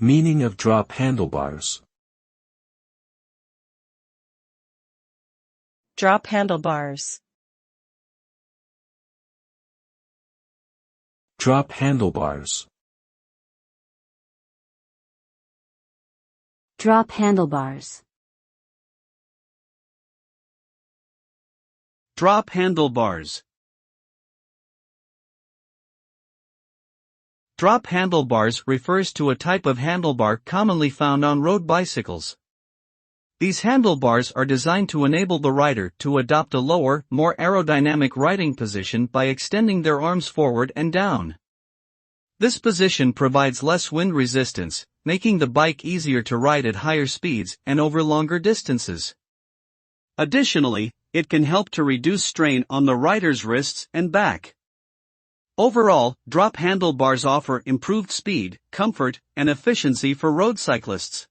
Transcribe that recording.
Meaning of drop handlebars. Drop handlebars. Drop handlebars. Drop handlebars. Drop handlebars. Drop handlebars refers to a type of handlebar commonly found on road bicycles. These handlebars are designed to enable the rider to adopt a lower, more aerodynamic riding position by extending their arms forward and down. This position provides less wind resistance, making the bike easier to ride at higher speeds and over longer distances. Additionally, it can help to reduce strain on the rider's wrists and back. Overall, drop handlebars offer improved speed, comfort, and efficiency for road cyclists.